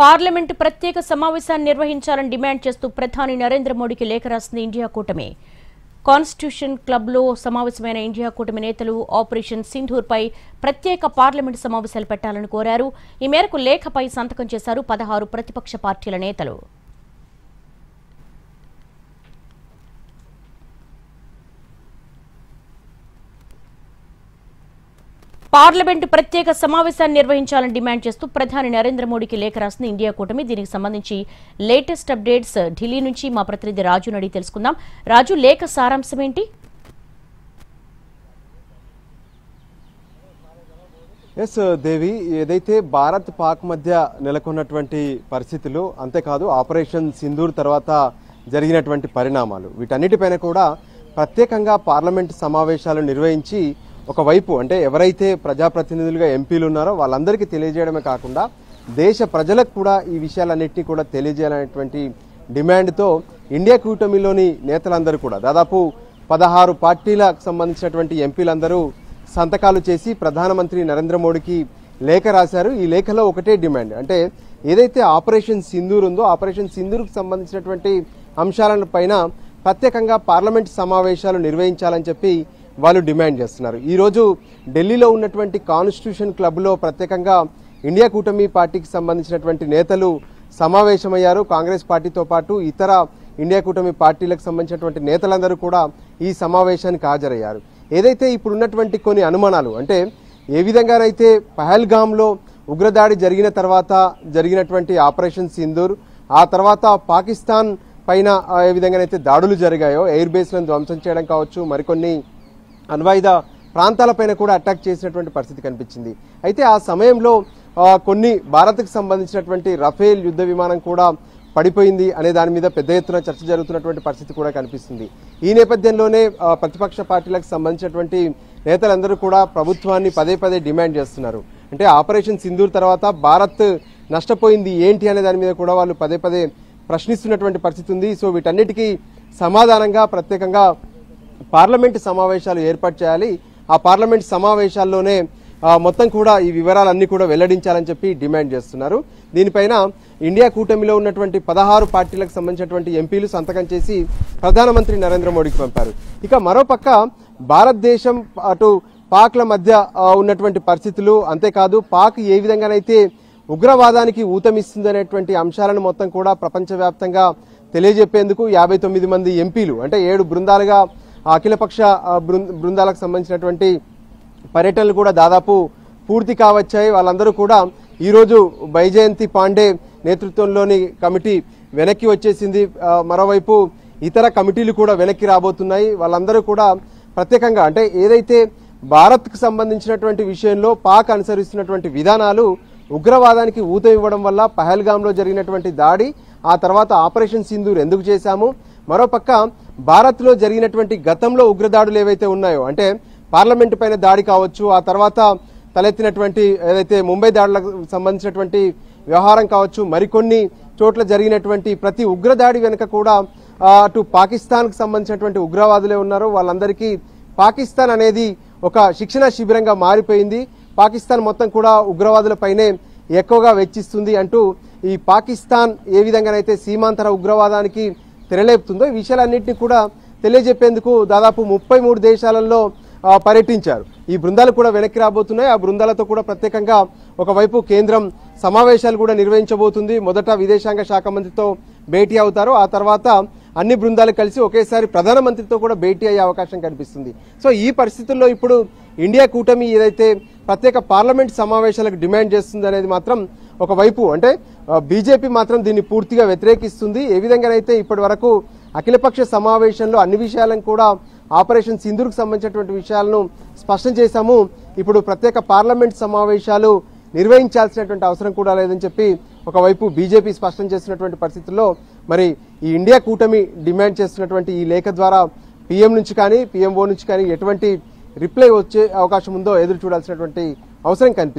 Parliament ప్రత్యేక సమావేశాన్ని నిర్వహించాలని డిమాండ్ చేస్తూ ప్రధాని నరేంద్ర మోడీకి లేఖ రాసింది ఇండియా కూటమి. కాన్స్టిట్యూషన్ క్లబ్లో సమావేశమైన ఇండియా కూటమి నేతలు ఆపరేషన్ సింధూర్పై ప్రత్యేక పార్లమెంటు సమావేశాలు పెట్టాలని కోరారు. ఈ మేరకు లేఖపై సంతకం చేశారు 16 ప్రతిపక్ష పార్టీల నేతలు. పార్లమెంటు ప్రత్యేక సమావేశాన్ని నిర్వహించాలని డిమాండ్ చేస్తూ ప్రధాని నరేంద్ర మోడీకి లేఖ రాసింది ఇండియా కూటమి. దీనికి సంబంధించి లేటెస్ట్ అప్డేట్స్ ఢిల్లీ నుంచి మా ప్రతినిధి రాజు అడిగి తెలుసుకుందాం. రాజు, లేఖ సారాంశం ఏంటి? దేవి, ఏదైతే భారత్ పాక్ మధ్య నెలకొన్నటువంటి పరిస్థితులు, అంతేకాదు ఆపరేషన్ సింధూర్ తర్వాత జరిగినటువంటి పరిణామాలు, వీటన్నిటిపైన కూడా ప్రత్యేకంగా పార్లమెంటు సమావేశాలు నిర్వహించి ఒకవైపు అంటే ఎవరైతే ప్రజాప్రతినిధులుగా ఎంపీలు ఉన్నారో వాళ్ళందరికీ తెలియజేయడమే కాకుండా దేశ ప్రజలకు కూడా ఈ విషయాలన్నింటినీ కూడా తెలియజేయాలనేటువంటి డిమాండ్తో ఇండియా కూటమిలోని నేతలందరూ కూడా దాదాపు 16 పార్టీలకు సంబంధించినటువంటి ఎంపీలందరూ సంతకాలు చేసి ప్రధానమంత్రి నరేంద్ర మోడీకి లేఖ రాశారు. ఈ లేఖలో ఒకటే డిమాండ్, అంటే ఏదైతే ఆపరేషన్ సింధూర్ ఉందో ఆపరేషన్ సింధూర్కు సంబంధించినటువంటి అంశాలపైన ప్రత్యేకంగా పార్లమెంట్ సమావేశాలు నిర్వహించాలని చెప్పి వాళ్ళు డిమాండ్ చేస్తున్నారు. ఈరోజు ఢిల్లీలో ఉన్నటువంటి కాన్స్టిట్యూషన్ క్లబ్లో ప్రత్యేకంగా ఇండియా కూటమి పార్టీకి సంబంధించినటువంటి నేతలు సమావేశమయ్యారు. కాంగ్రెస్ పార్టీతో పాటు ఇతర ఇండియా కూటమి పార్టీలకు సంబంధించినటువంటి నేతలందరూ కూడా ఈ సమావేశానికి హాజరయ్యారు. ఏదైతే ఇప్పుడున్నటువంటి కొన్ని అనుమానాలు, అంటే ఏ విధంగానైతే పహల్గామ్లో ఉగ్రదాడి జరిగిన తర్వాత జరిగినటువంటి ఆపరేషన్ సింధూర్, ఆ తర్వాత పాకిస్తాన్ పైన ఏ విధంగానైతే దాడులు జరిగాయో, ఎయిర్ బేస్లను ధ్వంసం చేయడం కావచ్చు, మరికొన్ని అణ్వాయుధ ప్రాంతాలపైన కూడా అటాక్ చేసినటువంటి పరిస్థితి కనిపించింది. అయితే ఆ సమయంలో కొన్ని భారత్కు సంబంధించినటువంటి రఫేల్ యుద్ధ విమానం కూడా పడిపోయింది అనే దాని మీద పెద్ద ఎత్తున చర్చ జరుగుతున్నటువంటి పరిస్థితి కూడా కనిపిస్తుంది. ఈ నేపథ్యంలోనే ప్రతిపక్ష పార్టీలకు సంబంధించినటువంటి నేతలందరూ కూడా ప్రభుత్వాన్ని పదే పదే డిమాండ్ చేస్తున్నారు. అంటే ఆపరేషన్ సింధూర్ తర్వాత భారత్ నష్టపోయింది ఏంటి అనే దాని మీద కూడా వాళ్ళు పదే పదే ప్రశ్నిస్తున్నటువంటి పరిస్థితి ఉంది. సో వీటన్నిటికీ సమాధానంగా ప్రత్యేకంగా పార్లమెంటు సమావేశాలు ఏర్పాటు చేయాలి. ఆ పార్లమెంటు సమావేశాల్లోనే మొత్తం కూడా ఈ వివరాలన్నీ కూడా వెల్లడించాలని చెప్పి డిమాండ్ చేస్తున్నారు. దీనిపైన ఇండియా కూటమిలో ఉన్నటువంటి 16 పార్టీలకు సంబంధించినటువంటి ఎంపీలు సంతకం చేసి ప్రధానమంత్రి నరేంద్ర మోడీకి పంపారు. ఇక మరోపక్క భారతదేశం అటు పాక్ల మధ్య ఉన్నటువంటి పరిస్థితులు, అంతేకాదు పాక్ ఏ విధంగానైతే ఉగ్రవాదానికి ఊతమిస్తుందనేటువంటి అంశాలను మొత్తం కూడా ప్రపంచవ్యాప్తంగా తెలియజెప్పేందుకు 59 మంది ఎంపీలు, అంటే 7 బృందాలుగా అఖిలపక్ష బృందాలకు సంబంధించినటువంటి పర్యటనలు కూడా దాదాపు పూర్తి కావచ్చాయి. వాళ్ళందరూ కూడా ఈరోజు బైజయంతి పాండే నేతృత్వంలోని కమిటీ వెనక్కి వచ్చేసింది. మరోవైపు ఇతర కమిటీలు కూడా వెనక్కి రాబోతున్నాయి. వాళ్ళందరూ కూడా ప్రత్యేకంగా అంటే ఏదైతే భారత్కు సంబంధించినటువంటి విషయంలో పాక్ అనుసరిస్తున్నటువంటి విధానాలు ఉగ్రవాదానికి ఊతం ఇవ్వడం వల్ల పహల్గామ్లో జరిగినటువంటి దాడి, ఆ తర్వాత ఆపరేషన్ సింధూర్ ఎందుకు చేశాము, మరోపక్క భారత్లో జరిగినటువంటి గతంలో ఉగ్రదాడులు ఏవైతే ఉన్నాయో, అంటే పార్లమెంటు పైన దాడి కావచ్చు, ఆ తర్వాత తలెత్తినటువంటి ఏదైతే ముంబై దాడులకు సంబంధించినటువంటి వ్యవహారం కావచ్చు, మరికొన్ని చోట్ల జరిగినటువంటి ప్రతి ఉగ్రదాడి వెనుక కూడా అటు పాకిస్తాన్కు సంబంధించినటువంటి ఉగ్రవాదులే ఉన్నారు. వాళ్ళందరికీ పాకిస్తాన్ అనేది ఒక శిక్షణ శిబిరంగా మారిపోయింది. పాకిస్తాన్ మొత్తం కూడా ఉగ్రవాదులపైనే ఎక్కువగా వెచ్చిస్తుంది అంటూ ఈ పాకిస్తాన్ ఏ విధంగానైతే సీమాంతర ఉగ్రవాదానికి తెరలేపుతుందో ఈ విషయాలన్నింటినీ కూడా తెలియజెప్పేందుకు దాదాపు 33 దేశాలలో పర్యటించారు. ఈ బృందాలు కూడా వెనక్కి రాబోతున్నాయి. ఆ బృందాలతో కూడా ప్రత్యేకంగా ఒకవైపు కేంద్రం సమావేశాలు కూడా నిర్వహించబోతుంది. మొదట విదేశాంగ శాఖ మంత్రితో భేటీ అవుతారు, ఆ తర్వాత అన్ని బృందాలు కలిసి ఒకేసారి ప్రధానమంత్రితో కూడా భేటీ అయ్యే అవకాశం కనిపిస్తుంది. సో ఈ పరిస్థితుల్లో ఇప్పుడు ఇండియా కూటమి ఏదైతే ప్రత్యేక పార్లమెంట్ సమావేశాలకు డిమాండ్ చేస్తుంది అనేది మాత్రం ఒకవైపు అంటే బీజేపీ మాత్రం దీన్ని పూర్తిగా వ్యతిరేకిస్తుంది. ఏ విధంగానైతే ఇప్పటి వరకు అఖిలపక్ష సమావేశంలో అన్ని విషయాలను కూడా ఆపరేషన్ సింధూర్కు సంబంధించినటువంటి విషయాలను స్పష్టం చేశాము, ఇప్పుడు ప్రత్యేక పార్లమెంట్ సమావేశాలు నిర్వహించాల్సినటువంటి అవసరం కూడా లేదని చెప్పి ఒకవైపు బీజేపీ స్పష్టం చేస్తున్నటువంటి పరిస్థితుల్లో మరి ఈ ఇండియా కూటమి డిమాండ్ చేస్తున్నటువంటి ఈ లేఖ ద్వారా పీఎం నుంచి కానీ పీఎంఓ నుంచి కానీ ఎటువంటి రిప్లై వచ్చే అవకాశం ఉందో ఎదురు చూడాల్సినటువంటి అవసరం కనిపిస్తుంది.